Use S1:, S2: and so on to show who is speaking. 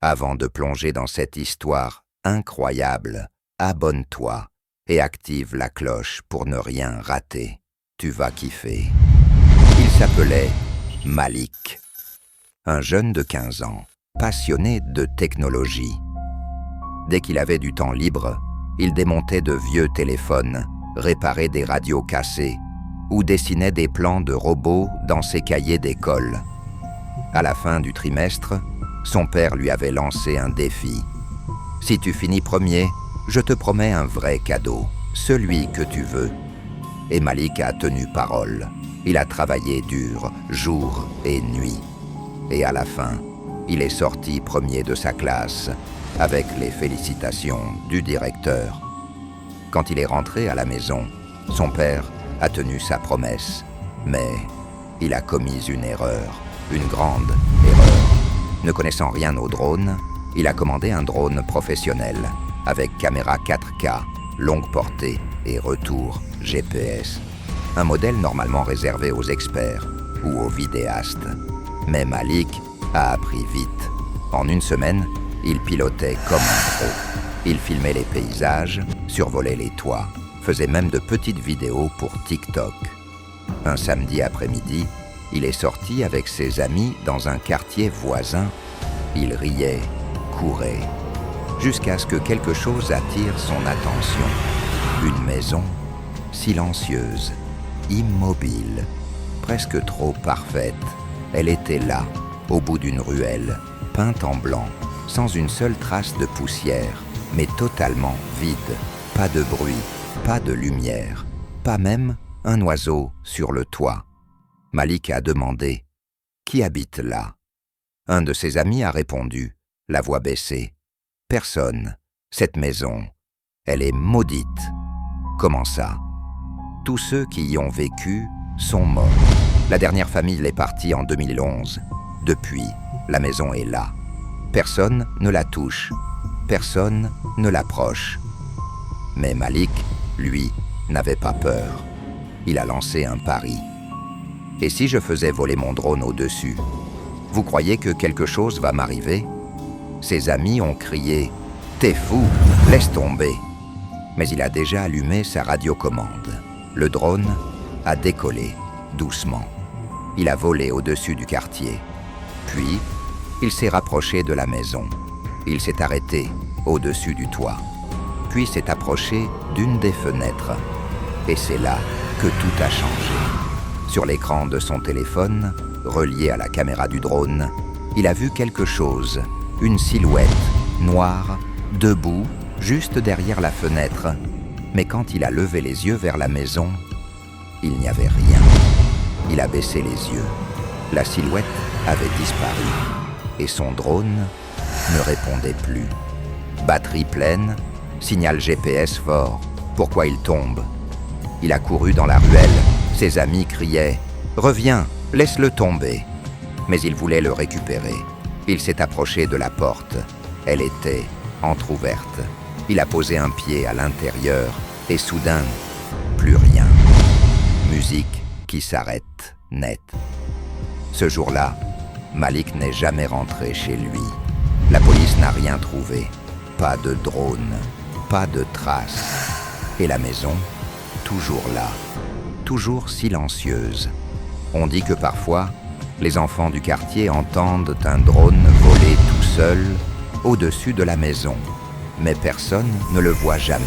S1: Avant de plonger dans cette histoire incroyable, abonne-toi et active la cloche pour ne rien rater. Tu vas kiffer. Il s'appelait Malik, un jeune de 15 ans, passionné de technologie. Dès qu'il avait du temps libre, il démontait de vieux téléphones, réparait des radios cassées ou dessinait des plans de robots dans ses cahiers d'école. À la fin du trimestre, son père lui avait lancé un défi. « Si tu finis premier, je te promets un vrai cadeau, celui que tu veux. » Et Malik a tenu parole. Il a travaillé dur, jour et nuit. Et à la fin, il est sorti premier de sa classe, avec les félicitations du directeur. Quand il est rentré à la maison, son père a tenu sa promesse, mais il a commis une erreur, une grande erreur. Ne connaissant rien aux drones, il a commandé un drone professionnel, avec caméra 4K, longue portée et retour GPS. Un modèle normalement réservé aux experts ou aux vidéastes. Mais Malik a appris vite. En une semaine, il pilotait comme un pro. Il filmait les paysages, survolait les toits, faisait même de petites vidéos pour TikTok. Un samedi après-midi, il est sorti avec ses amis dans un quartier voisin. Il riait, courait, jusqu'à ce que quelque chose attire son attention. Une maison silencieuse, immobile, presque trop parfaite. Elle était là, au bout d'une ruelle, peinte en blanc, sans une seule trace de poussière, mais totalement vide. Pas de bruit, pas de lumière, pas même un oiseau sur le toit. Malik a demandé « Qui habite là ?» Un de ses amis a répondu, la voix baissée. « Personne. Cette maison, elle est maudite. » Comment ça ? Tous ceux qui y ont vécu sont morts. La dernière famille est partie en 2011. Depuis, la maison est là. Personne ne la touche. Personne ne l'approche. Mais Malik, lui, n'avait pas peur. Il a lancé un pari. Et si je faisais voler mon drone au-dessus ? Vous croyez que quelque chose va m'arriver ? Ses amis ont crié « T'es fou, laisse tomber !» Mais il a déjà allumé sa radiocommande. Le drone a décollé doucement. Il a volé au-dessus du quartier. Puis, il s'est rapproché de la maison. Il s'est arrêté au-dessus du toit. Puis s'est approché d'une des fenêtres. Et c'est là que tout a changé. Sur l'écran de son téléphone, relié à la caméra du drone, il a vu quelque chose, une silhouette noire, debout, juste derrière la fenêtre. Mais quand il a levé les yeux vers la maison, il n'y avait rien. Il a baissé les yeux. La silhouette avait disparu et son drone ne répondait plus. Batterie pleine, signal GPS fort. Pourquoi il tombe ? Il a couru dans la ruelle. Ses amis criaient « Reviens, laisse-le tomber !» Mais il voulait le récupérer. Il s'est approché de la porte. Elle était entr'ouverte. Il a posé un pied à l'intérieur et soudain, plus rien. Musique qui s'arrête net. Ce jour-là, Malik n'est jamais rentré chez lui. La police n'a rien trouvé. Pas de drone, pas de traces. Et la maison, toujours là, toujours silencieuse. On dit que parfois, les enfants du quartier entendent un drone voler tout seul au-dessus de la maison. Mais personne ne le voit jamais.